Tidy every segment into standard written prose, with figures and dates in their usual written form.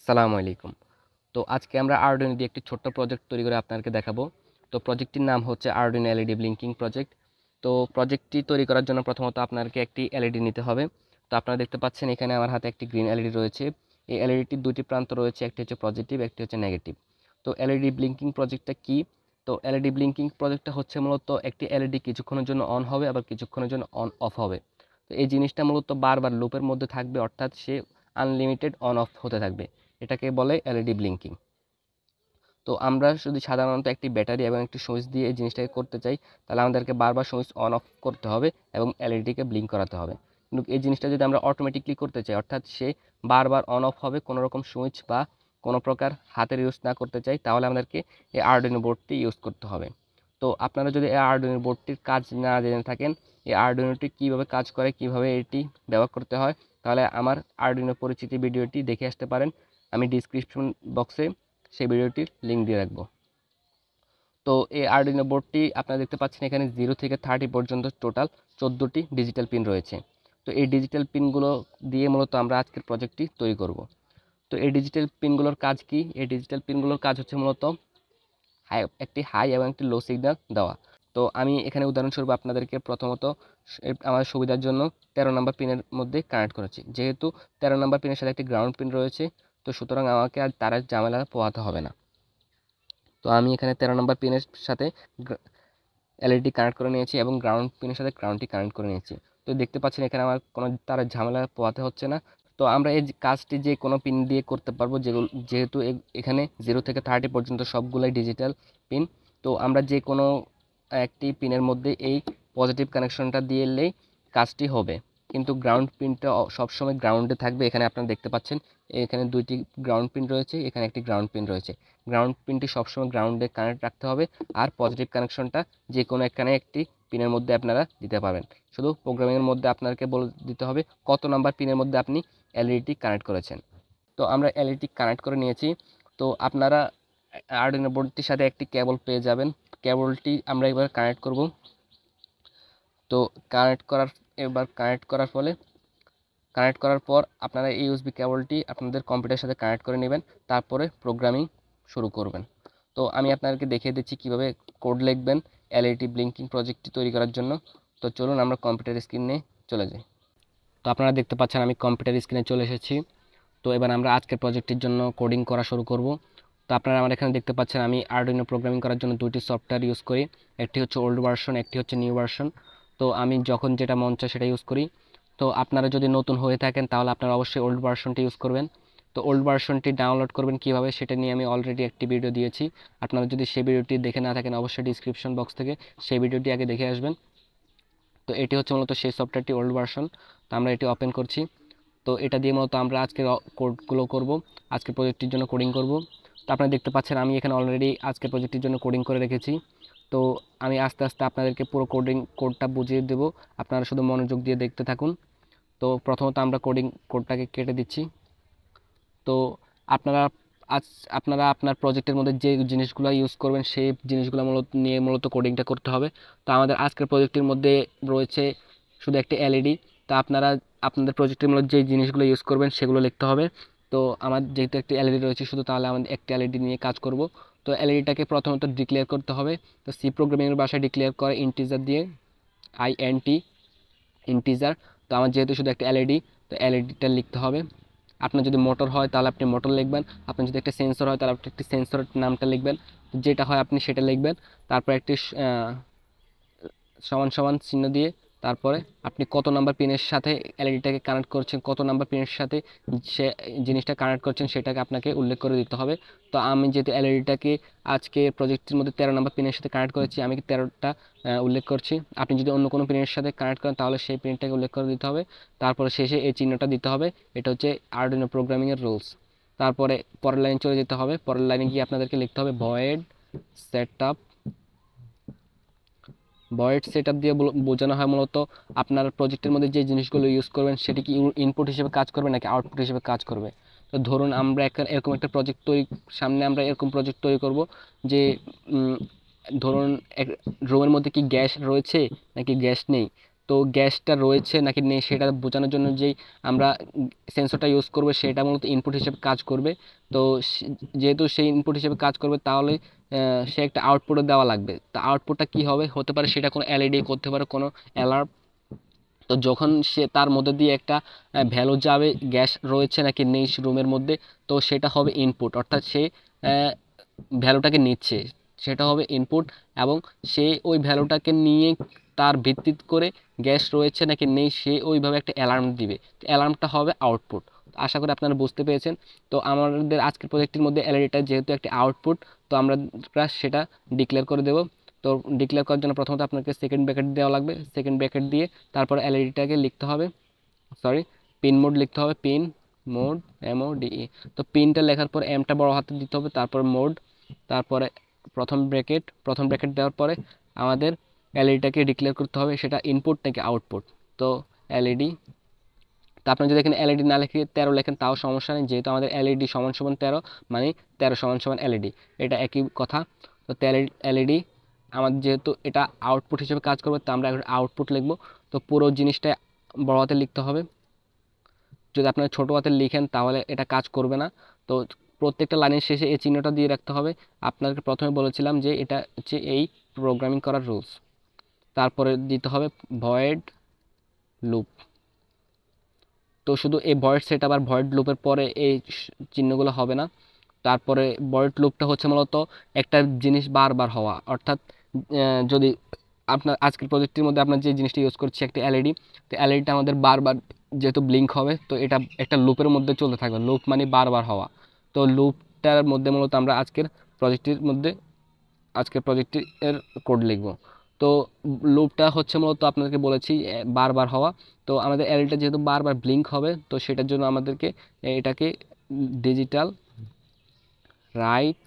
সালামু আলাইকুম। তো আজকে আমরা আরডুইনো দিয়ে একটি ছোট্ট প্রজেক্ট তৈরি করে আপনাদেরকে দেখাবো। তো প্রজেক্টটির নাম হচ্ছে আরডুইনো এলইডি ব্লিঙ্কিং প্রজেক্ট। তো প্রজেক্টটি তৈরি করার জন্য প্রথমত আপনাকে একটি এলইডি নিতে হবে। তো আপনারা দেখতে পাচ্ছেন এখানে আমার হাতে একটি গ্রিন এলইডি রয়েছে। এই এলইডিটির দুটি প্রান্ত রয়েছে, একটি হচ্ছে পজিটিভ, একটি হচ্ছে নেগেটিভ। তো এলইডি ব্লিঙ্কিং প্রজেক্টটা কি? তো এলইডি ব্লিঙ্কিং প্রজেক্টটা হচ্ছে মূলত একটি এলইডি কিছুক্ষণের জন্য অন হবে, আবার কিছুক্ষণের জন্য অন অফ হবে। তো এই জিনিসটা মূলত বারবার লুপের মধ্যে থাকবে, অর্থাৎ সে আনলিমিটেড অন অফ হতে থাকবে। এটাকে বলে এলইডি ব্লিঙ্কিং। তো আমরা যদি সাধারণত একটি ব্যাটারি এবং একটি সুইচ দিয়ে এই জিনিসটাকে করতে চাই, তাহলে আমাদেরকে বারবার সুইচ অন অফ করতে হবে এবং এলইডিকে ব্লিঙ্ক করাতে হবে। কিন্তু এই জিনিসটা যদি আমরা অটোমেটিকলি করতে চাই, অর্থাৎ সে বারবার অন অফ হবে, কোনো রকম সুইচ বা কোনো প্রকার হাতের ইউজ না করতে চাই, তাহলে আমাদেরকে এই আরডুইনো বোর্ডটি ইউজ করতে হবে। তো আপনারা যদি এই আরডুইনো বোর্ডটির কাজ না জেনে থাকেন, এই আরডুইনোটি কীভাবে কাজ করে, কীভাবে এটি ব্যবহার করতে হয়, তাহলে আমার আরডুইনো পরিচিতি ভিডিওটি দেখে আসতে পারেন। আমি ডিসক্রিপশন বক্সে সেই ভিডিওটির লিঙ্ক দিয়ে রাখবো। তো এই আরডুইনো বোর্ডটি আপনারা দেখতে পাচ্ছেন এখানে 0 থেকে 30 পর্যন্ত টোটাল 14টি ডিজিটাল পিন রয়েছে। তো এই ডিজিটাল পিনগুলো দিয়ে মূলত আমরা আজকের প্রজেক্টটি তৈরি করব। তো এই ডিজিটাল পিনগুলোর কাজ কি? এই ডিজিটাল পিনগুলোর কাজ হচ্ছে মূলত একটি হাই এবং একটি লো সিগন্যাল দেওয়া। তো আমি এখানে উদাহরণস্বরূপ আপনাদেরকে প্রথমত আমার সুবিধার জন্য 13 নম্বর পিনের মধ্যে কানেক্ট করেছি। যেহেতু 13 নম্বর পিনের সাথে একটি গ্রাউন্ড পিন রয়েছে, তো সুতরাং আমাকে আর তারের ঝামেলা পোহাতে হবে না। তো আমি এখানে 13 নম্বর পিনের সাথে এলইডি কানেক্ট করে নিয়েছি এবং গ্রাউন্ড পিনের সাথে গ্রাউন্ডটি কানেক্ট করে নিয়েছি। তো দেখতে পাচ্ছেন এখানে আমার কোনো তারের ঝামেলা পোহাতে হচ্ছে না। তো আমরা এই কাজটি যে কোনো পিন দিয়ে করতে পারবো, যেহেতু এখানে 0 থেকে 30 পর্যন্ত সবগুলাই ডিজিটাল পিন। তো আমরা যে কোনো একটি পিনের মধ্যে এই পজিটিভ কানেকশনটা দিয়ে এলেই কাজটি হবে। কিন্তু গ্রাউন্ড পিনটা সবসময় গ্রাউন্ডে থাকবে। এখানে আপনারা দেখতে পাচ্ছেন এখানে দুইটি গ্রাউন্ড পিন রয়েছে, এখানে একটি গ্রাউন্ড পিন রয়েছে। গ্রাউন্ড পিনটি সবসময় গ্রাউন্ডে কানেক্ট রাখতে হবে, আর পজিটিভ কানেকশনটা যে কোনো এখানে একটি পিনের মধ্যে আপনারা দিতে পারবেন। শুধু প্রোগ্রামিংয়ের মধ্যে আপনাকে বলে দিতে হবে কত নাম্বার পিনের মধ্যে আপনি এলইডি কানেক্ট করেছেন। তো আমরা এলইডি কানেক্ট করে নিয়েছি। তো আপনারা আরডুইনো বোর্ডটির সাথে একটি কেবল পেয়ে যাবেন। কেবলটি আমরা এবার কানেক্ট করব। তো কানেক্ট করার পর আপনারা এই ইউএসবি কেবলটি আপনাদের কম্পিউটারের সাথে কানেক্ট করে নেবেন, তারপরে প্রোগ্রামিং শুরু করবেন। তো আমি আপনাদেরকে দেখিয়ে দিচ্ছি কিভাবে কোড লিখবেন এলইডি ব্লিঙ্কিং প্রজেক্টটি তৈরি করার জন্য। তো চলুন আমরা কম্পিউটার স্ক্রিনে চলে যাই। তো আপনারা দেখতে পাচ্ছেন আমি কম্পিউটার স্ক্রিনে চলে এসেছি। তো এবার আমরা আজকের প্রজেক্টের জন্য কোডিং করা শুরু করব। তো আপনারা আমার এখানে দেখতে পাচ্ছেন আমি আরডুইনো প্রোগ্রামিং করার জন্য দুইটি সফটওয়্যার ইউজ করি। একটি হচ্ছে ওল্ড ভার্সন, একটি হচ্ছে নিউ ভার্সন। তো আমি যখন যেটা মন চায় সেটা ইউজ করি। তো আপনারা যদি নতুন হয়ে থাকেন তাহলে আপনারা অবশ্যই ওল্ড ভার্সনটি ইউজ করবেন। তো ওল্ড ভার্সনটি ডাউনলোড করবেন কীভাবে সেটা নিয়ে আমি অলরেডি একটি ভিডিও দিয়েছি। আপনারা যদি সেই ভিডিওটি দেখে না থাকেন অবশ্যই ডিসক্রিপশন বক্স থেকে সেই ভিডিওটি আগে দেখে আসবেন। তো এটি হচ্ছে মূলত সেই সফটওয়্যারটি ওল্ড ভার্সন। তো আমরা এটি ওপেন করছি। তো এটা দিয়ে মূলত আমরা আজকের কোডগুলো করব, আজকের প্রজেক্টটির জন্য কোডিং করব। তো আপনারা দেখতে পাচ্ছেন আমি এখানে অলরেডি আজকের প্রজেক্টটির জন্য কোডিং করে রেখেছি। তো আমি আস্তে আস্তে আপনাদেরকে পুরো কোডটা বুঝিয়ে দেব, আপনারা শুধু মনোযোগ দিয়ে দেখতে থাকুন। তো প্রথমত আমরা কোডটাকে কেটে দিচ্ছি। তো আপনারা আজ আপনার প্রজেক্টের মধ্যে যে জিনিসগুলো ইউজ করবেন সেই জিনিসগুলো মূলত কোডিংটা করতে হবে। তো আমাদের আজকের প্রজেক্টের মধ্যে রয়েছে শুধু একটি এলইডি। তা আপনারা আপনাদের প্রজেক্টের মধ্যে যে জিনিসগুলো ইউজ করবেন সেগুলো লিখতে হবে। তো আমার যেহেতু একটি এলইডি রয়েছে শুধু, তাহলে আমাদের একটি এলইডি নিয়ে কাজ করব। তো এলইডিটাকে প্রথমত ডিক্লেয়ার করতে হবে। তো সি প্রোগ্রামিংয়ের ভাষায় ডিক্লেয়ার করে ইন্টিজার দিয়ে, আইএনটি ইন্টিজার। তো আমার যেহেতু শুধু একটা এলইডি, তো এলইডিটা লিখতে হবে। আপনার যদি মোটর হয় তাহলে আপনি মোটর লিখবেন, আপনার যদি একটা সেন্সর হয় তাহলে আপনি একটি সেন্সরের নামটা লিখবেন, যেটা হয় আপনি সেটা লিখবেন। তারপর একটি সমান সমান চিহ্ন দিয়ে তারপরে আপনি কত নাম্বার পিনের সাথে এলইডিটাকে কানেক্ট করছেন, কত নাম্বার পিনের সাথে সে জিনিসটা কানেক্ট করছেন সেটাকে আপনাকে উল্লেখ করে দিতে হবে। তো আমি যেহেতু এলইডিটাকে আজকে প্রজেক্টের মধ্যে 13 নাম্বার পিনের সাথে কানেক্ট করেছি, আমি 13টা উল্লেখ করছি। আপনি যদি অন্য কোনো পিনের সাথে কানেক্ট করেন তাহলে সেই পিনটাকে উল্লেখ করে দিতে হবে। তারপরে শেষে এই চিহ্নটা দিতে হবে। এটা হচ্ছে আরডুইনো প্রোগ্রামিংয়ের রুলস। তারপরে পরের লাইনে চলে যেতে হবে। পরের লাইনে গিয়ে আপনাদেরকে লিখতে হবে ভয়েড সেটআপ। ভয়েড সেটআপ দিয়ে বোঝানো হয় মূলত আপনার প্রজেক্টের মধ্যে যে জিনিসগুলো ইউজ করবেন সেটি কি ইনপুট হিসেবে কাজ করবে নাকি আউটপুট হিসেবে কাজ করবে। তো ধরুন আমরা এরকম একটা প্রজেক্ট সামনে আমরা এরকম প্রজেক্ট তৈরি করব যে ধরুন রুমের মধ্যে কি গ্যাস রয়েছে নাকি গ্যাস নেই। তো গ্যাসটা রয়েছে নাকি নেই সেটা বোঝানোর জন্য যেই আমরা সেন্সরটা ইউজ করব সেটা মূলত ইনপুট হিসেবে কাজ করবে। তো যেহেতু সেই ইনপুট হিসেবে কাজ করবে তাহলে সে একটা আউটপুটও দেওয়া লাগবে। তো আউটপুটটা কি হবে হতে পারে, সেটা কোনো এলইডি করতে পারে, কোনো অ্যালার্ম। তো যখন সে তার মধ্যে দিয়ে একটা ভ্যালু যাবে গ্যাস রয়েছে নাকি নেই রুমের মধ্যে, তো সেটা হবে ইনপুট, অর্থাৎ সে ভ্যালুটাকে নিচ্ছে, সেটা হবে ইনপুট। এবং সে ওই ভ্যালুটাকে নিয়ে তার ভিত্তি করে গ্যাস রয়েছে নাকি নেই সে ওইভাবে একটা অ্যালার্ম দিবে, অ্যালার্মটা হবে আউটপুট। আশা করি আপনারা বুঝতে পেরেছেন। তো আমাদের আজকের প্রজেক্টের মধ্যে এলইডিটা যেহেতু একটা আউটপুট, তো আমরা সেটা ডিক্লেয়ার করে দেব। তো ডিক্লেয়ার করার জন্য প্রথমত আপনাকে সেকেন্ড ব্র্যাকেট দেওয়া লাগবে, সেকেন্ড ব্র্যাকেট দিয়ে তারপর এলইডিটাকে লিখতে হবে, সরি পিন মোড লিখতে হবে, পিন মোড MODE। তো পিনটা লেখার পর এমটা বড় হাতে দিতে হবে, তারপর মোড, তারপরে প্রথম ব্র্যাকেট দেওয়ার পরে আমাদের এলইডিটাকে ডিক্লেয়ার করতে হবে সেটা ইনপুট নাকি আউটপুট। তো এলইডি, তো আপনি যদি এখানে এলইডি না লিখে 13 লেখেন তাও সমস্যা নেই, যেহেতু আমাদের এলইডি সমান সমান 13, মানে 13 সমান সমান এলইডি, এটা একই কথা। তো এলইডি আমাদের যেহেতু এটা আউটপুট হিসেবে কাজ করবে, তো আমরা এখন আউটপুট লিখব। তো পুরো জিনিসটা বড় হাতে লিখতে হবে, যদি আপনারা ছোটো হাতে লিখেন তাহলে এটা কাজ করবে না। তো প্রত্যেকটা লাইনের শেষে এই চিহ্নটা দিয়ে রাখতে হবে। আপনাকে প্রথমে বলেছিলাম যে এটা হচ্ছে এই প্রোগ্রামিং করার রুলস। তারপরে দিতে হবে ভয়েড লুপ। তো শুধু এই ভয়েড সেট আবার ভয়েড লুপের পরে এই চিহ্নগুলো হবে না। তারপরে ভয়েড লুপটা হচ্ছে মূলত একটা জিনিস বারবার হওয়া, অর্থাৎ যদি আপনার আজকের প্রজেক্টের মধ্যে আপনার যে জিনিসটা ইউজ করছি একটা এলইডি, তো এলইডিটা আমাদের বারবার যেহেতু ব্লিঙ্ক হবে, তো এটা একটা লুপের মধ্যে চলতে থাকবে, লুপ মানে বারবার হওয়া। তো লুপটার মধ্যে মূলত আমরা আজকের প্রজেক্টের কোড লিখব। তো লুপটা হচ্ছে মূলত আপনাদেরকে বলেছি বারবার হওয়া। তো আমাদের এলইডিটা যেহেতু বারবার ব্লিঙ্ক হবে, তো সেটার জন্য আমাদেরকে এটাকে ডিজিটাল রাইট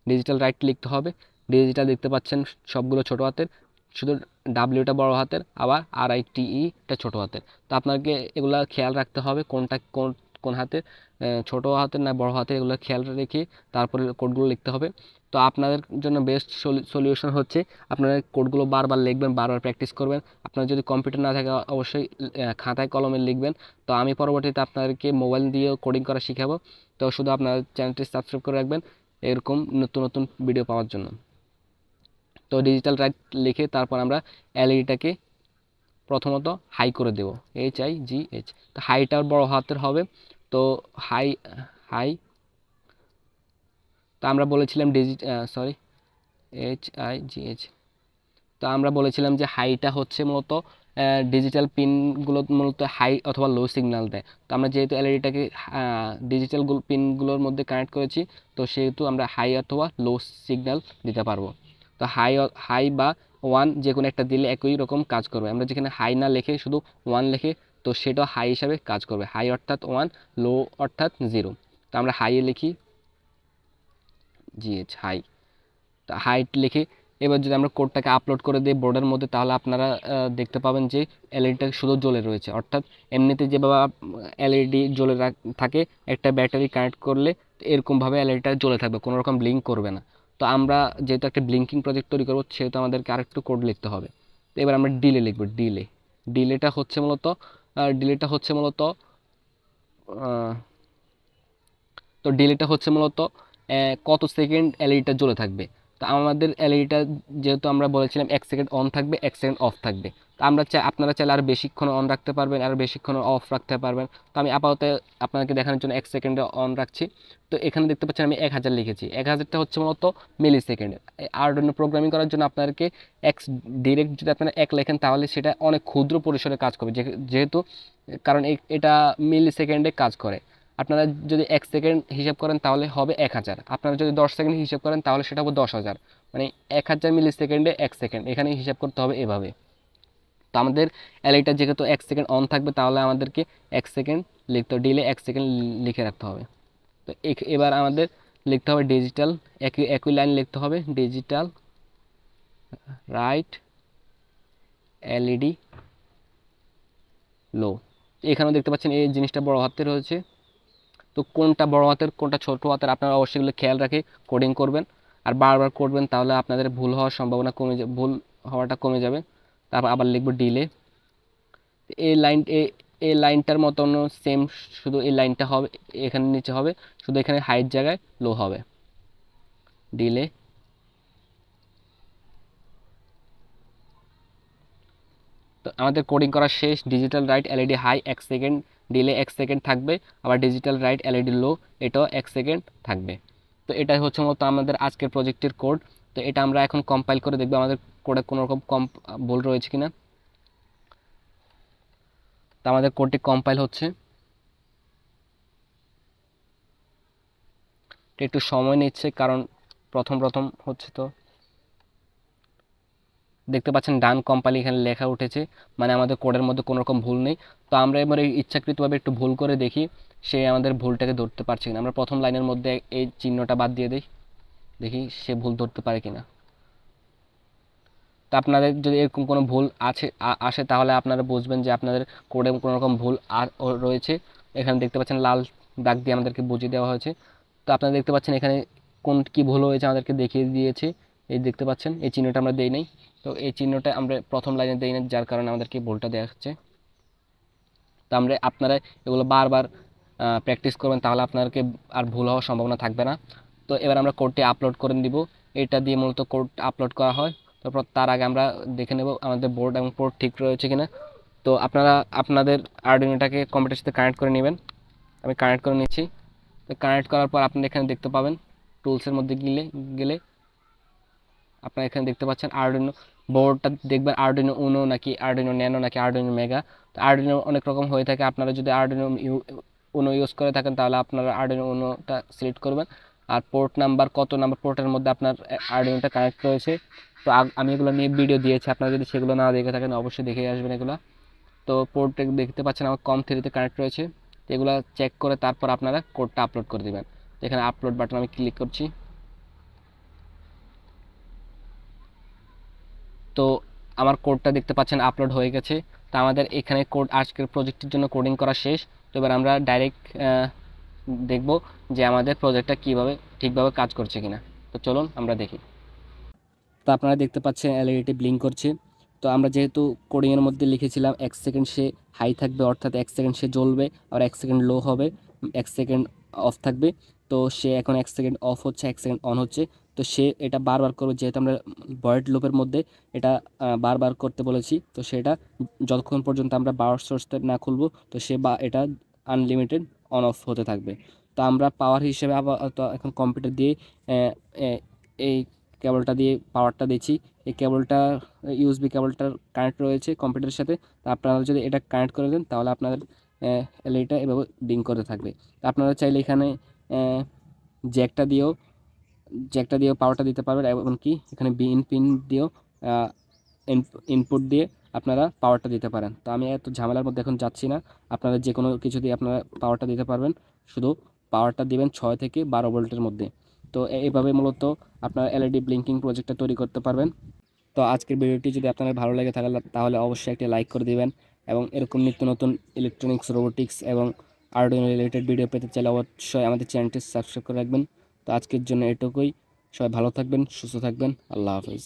ডিজিটাল রাইট লিখতে হবে। ডিজিটাল দেখতে পাচ্ছেন সবগুলো ছোটো হাতের, শুধু ডাব্লিউটা বড় হাতের, আবার RITEটা ছোটো হাতের। তো আপনাকে এগুলা খেয়াল রাখতে হবে কোনটা কোন কোন হাতের, ছোটো হাতের না বড় হাতের, এগুলো খেয়াল রেখে তারপরে কোডগুলো লিখতে হবে। তো আপনাদের জন্য বেস্ট সলিউশন হচ্ছে আপনারা কোডগুলো বারবার লিখবেন, বারবার প্র্যাকটিস করবেন। আপনার যদি কম্পিউটার না থাকে অবশ্যই খাতায় কলমে লিখবেন। তো আমি পরবর্তীতে আপনাদেরকে মোবাইল দিয়েও কোডিং করা শিখাবো। তো শুধু আপনার চ্যানেলটি সাবস্ক্রাইব করে রাখবেন এরকম নতুন নতুন ভিডিও পাওয়ার জন্য। তো ডিজিটাল রাইট লিখে তারপর আমরা এলইডিটাকে প্রথমত হাই করে দেব, HIGH। তো হাইটা বড় হাতের হবে। তো হাই হাই তো আমরা বলেছিলাম HIGH। তো আমরা বলেছিলাম যে হাইটা হচ্ছে মূলত ডিজিটাল পিনগুলো মূলত হাই অথবা লো সিগন্যাল দেয়। তো আমরা যেহেতু এলইডিটাকে ডিজিটাল পিনগুলোর মধ্যে কানেক্ট করেছি, তো সেহেতু আমরা হাই অথবা লো সিগন্যাল দিতে পারবো। তো হাই বা ওয়ান যে কোনো একটা দিলে একই রকম কাজ করবে। আমরা যেখানে হাই না লিখে শুধু ওয়ান লিখে, তো সেটাও হাই হিসাবে কাজ করবে। হাই অর্থাৎ ওয়ান, লো অর্থাৎ জিরো। তো আমরা হাইয়ে লিখি হাই। তা হাইট লিখে এবার যদি আমরা কোডটাকে আপলোড করে দিই বোর্ডের মধ্যে, তাহলে আপনারা দেখতে পাবেন যে এলইডিটা শুধু জ্বলে রয়েছে। অর্থাৎ এমনিতে যেভাবে এলইডি জ্বলে থাকে একটা ব্যাটারি কানেক্ট করলে, এরকমভাবে এলইডিটা জ্বলে থাকবে, কোনো রকম ব্লিঙ্ক করবে না। তো আমরা যেহেতু একটা ব্লিঙ্কিং প্রজেক্ট তৈরি করবো, সেহেতু আমাদেরকে আরেকটু কোড লিখতে হবে। তো এবার আমরা ডিলে লিখব। ডিলেটা হচ্ছে মূলত ডিলেটা হচ্ছে মূলত তো ডিলেটা হচ্ছে মূলত কত সেকেন্ড এলইডিটা জ্বলে থাকবে। তো আমাদের এলইডিটা যেহেতু আমরা বলেছিলাম 1 সেকেন্ড অন থাকবে, 1 সেকেন্ড অফ থাকবে। তো আপনারা চাইলে আর বেশিক্ষণ অন রাখতে পারবেন, আর বেশিক্ষণ অফ রাখতে পারবেন। তো আমি আপাতত আপনাকে দেখানোর জন্য 1 সেকেন্ডে অন রাখছি। তো এখানে দেখতে পাচ্ছেন আমি 1000 লিখেছি। 1000টা হচ্ছে মূলত মিলি সেকেন্ড। আরডুইনো প্রোগ্রামিং করার জন্য আপনাদেরকে ডিরেক্ট যদি আপনারা 1 লেখেন তাহলে সেটা অনেক ক্ষুদ্র পরিসরে কাজ করবে, যেহেতু কারণ এটা মিলি সেকেন্ডে কাজ করে। আপনারা যদি 1 সেকেন্ড হিসাব করেন তাহলে হবে 1000। আপনারা যদি 10 সেকেন্ড হিসাব করেন তাহলে সেটা হবে 10,000। মানে 1000 মিলি সেকেন্ডে 1 সেকেন্ড, এখানে হিসাব করতে হবে এভাবে। তো আমাদের এলইডিটা যেহেতু 1 সেকেন্ড অন থাকবে, তাহলে আমাদেরকে 1 সেকেন্ড লিখতে ডিলে 1 সেকেন্ড লিখে রাখতে হবে। তো এবার আমাদের লিখতে হবে ডিজিটাল, একই লাইন লিখতে হবে ডিজিটাল রাইট এলইডি লো। এখানেও দেখতে পাচ্ছেন এই জিনিসটা বড় হাতে রয়েছে। তো কোনটা বড় হাতের কোনটা ছোট হাতের আপনারা অবশ্যই এগুলো খেয়াল রেখে কোডিং করবেন, আর বারবার করবেন, তাহলে আপনাদের ভুল হওয়ার সম্ভাবনা ভুল হওয়াটা কমে যাবে। তো তারপর আবার লিখবো ডিলে। এই লাইনটার মতন সেম, শুধু এই লাইনটা হবে এখানে নিচে হবে, শুধু এখানে হাইট জায়গায় লো হবে। ডিলে, তো আমাদের কোডিং করা শেষ। Digital write LED high 1 second, delay 1 second থাকবে, আবার ডিজিটাল রাইট এলইডি লো এটাও 1 সেকেন্ড থাকবে। তো এটাই হচ্ছে মতো আমাদের আজকের প্রজেক্টের কোড। তো এটা আমরা এখন কম্পাইল করে দেখবো আমাদের কোডে কোনো রকম ভুল রয়েছে কিনা। তো আমাদের কোডটি কম্পাইল হচ্ছে, একটু সময় নিচ্ছে কারণ প্রথম প্রথম হচ্ছে। তো দেখতে পাচ্ছেন ডান কম্পাইল এখানে লেখা উঠেছে, মানে আমাদের কোডের মধ্যে কোনো রকম ভুল নেই। তো আমরা এবারে ইচ্ছাকৃতভাবে একটু ভুল করে দেখি সে আমাদের ভুলটাকে ধরতে পারছে কিনা। আমরা প্রথম লাইনের মধ্যে এই চিহ্নটা বাদ দিয়ে দিই, দেখি সে ভুল ধরতে পারে কিনা। তো আপনাদের যদি এরকম কোনো ভুল আসে তাহলে আপনারা বুঝবেন যে আপনাদের কোডে কোনো রকম ভুল রয়েছে। এখানে দেখতে পাচ্ছেন লাল দাগ দিয়ে আমাদেরকে বুঝিয়ে দেওয়া হয়েছে। তো আপনারা দেখতে পাচ্ছেন এখানে কোন কি ভুল হয়েছে আমাদেরকে দেখিয়ে দিয়েছে। এই দেখতে পাচ্ছেন এই চিহ্নটা আমরা দেই নাই, তো এই চিহ্নটা আমরা প্রথম লাইনে দেই না, যার কারণে আমাদেরকে ভুলটা দেওয়া হচ্ছে। তো আপনারা এগুলো বারবার প্র্যাকটিস করবেন, তাহলে আপনাদেরকে আর ভুল হওয়ার সম্ভাবনা থাকবে না। তো এবার আমরা কোডটি আপলোড করে দিব। এটা দিয়ে মূলত কোড আপলোড করা হয়। তারপর তার আগে আমরা দেখে নেব আমাদের বোর্ড এবং পোর্ট ঠিক রয়েছে কিনা। তো আপনারা আপনাদের আরডুইনোটাকে কম্পিউটারের সাথে কানেক্ট করে নেবেন। আমি কানেক্ট করে নিচ্ছি। তো কানেক্ট করার পর আপনারা এখানে দেখতে পাবেন টুলসের মধ্যে গেলে আপনারা এখানে দেখতে পাচ্ছেন আরডুইনো বোর্ডটা, দেখবেন আরডুইনো উনো নাকি আরডুইনো ন্যানো নাকি আরডুইনো মেগা। তো আরডুইনো অনেক রকম হয়ে থাকে, আপনারা যদি আরডুইনো উনো ইউজ করে থাকেন তাহলে আপনারা আরডুইনো উনোটা সিলেক্ট করবেন। আর পোর্ট নাম্বার, কত নাম্বার পোর্টের মধ্যে আপনার আরডুইনোটা কানেক্ট রয়েছে। তো আমি এগুলো নিয়ে ভিডিও দিয়েছি, আপনারা যদি সেগুলো না দেখে থাকেন অবশ্যই দেখে আসবেন এগুলো। তো পোর্ট দেখতে পাচ্ছেন আমার COM3 কানেক্ট রয়েছে। তো এগুলো চেক করে তারপর আপনারা কোডটা আপলোড করে দেবেন। এখানে আপলোড বাটন আমি ক্লিক করছি। তো আমার কোডটা দেখতে পাচ্ছেন আপলোড হয়ে গেছে। তো আমাদের এখানে কোড আজকের প্রজেক্টের জন্য কোডিং করা শেষ। তো এবার আমরা ডাইরেক্ট দেখব যে আমাদের প্রজেক্টটা কীভাবে ঠিকভাবে কাজ করছে কিনা। তো চলুন আমরা দেখি। তো আপনারা দেখতে পাচ্ছেন এলইডিটি ব্লিঙ্ক করছে। তো আমরা যেহেতু কোডিংয়ের মধ্যে লিখেছিলাম 1 সেকেন্ড সে হাই থাকবে, অর্থাৎ 1 সেকেন্ড সে জ্বলবে, আর 1 সেকেন্ড লো হবে, 1 সেকেন্ড অফ থাকবে। তো সে এখন 1 সেকেন্ড অফ হচ্ছে, 1 সেকেন্ড অন হচ্ছে। তো সে এটা বারবার করবে, যেহেতু আমরা ভয়েড লুপের মধ্যে এটা বারবার করতে বলেছি। তো সেটা যতক্ষণ পর্যন্ত আমরা পাওয়ার সোর্সটা না খুলবো, তো সে এটা আনলিমিটেড অন অফ হতে থাকবে। তো আমরা পাওয়ার হিসেবে আবার এখন কম্পিউটার দিয়ে এই কেবলটা দিয়ে পাওয়ারটা দিচ্ছি। এই কেবলটা ইউএসবি কেবলটার কানেক্ট রয়েছে কম্পিউটারের সাথে। তো আপনারা যদি এটা কানেক্ট করে দেন তাহলে আপনাদের এলইডিটা এভাবে ব্লিঙ্ক করতে থাকবে। তো আপনারা চাইলে এখানে জ্যাকটা দিয়েও পাওয়ারটা দিতে পারবেন, এমনকি এখানে বিন পিন দিয়েও ইনপুট দিয়ে আপনারা পাওয়ারটা দিতে পারেন। তো আমি এত ঝামেলার মধ্যে এখন যাচ্ছি না, আপনারা যে কোনো কিছু দিয়ে আপনারা পাওয়ারটা দিতে পারবেন। শুধু পাওয়ারটা দিবেন 6 থেকে 12 ভোল্টের মধ্যে। তো এইভাবে মূলত আপনার এলইডি ব্লিঙ্কিং প্রজেক্টটা তৈরি করতে পারবেন। তো আজকের ভিডিওটি যদি আপনাদের ভালো লাগে তাহলে অবশ্যই একটি লাইক করে দিবেন, এবং এরকম নিত্য নতুন ইলেকট্রনিক্স, রোবোটিক্স এবং আরডুইনো রিলেটেড ভিডিও পেতে চাইলে অবশ্যই আমাদের চ্যানেলটি সাবস্ক্রাইব করে রাখবেন। তো আজকের জন্য এটুকুই। সবাই ভালো থাকবেন, সুস্থ থাকবেন। আল্লাহ হাফেজ।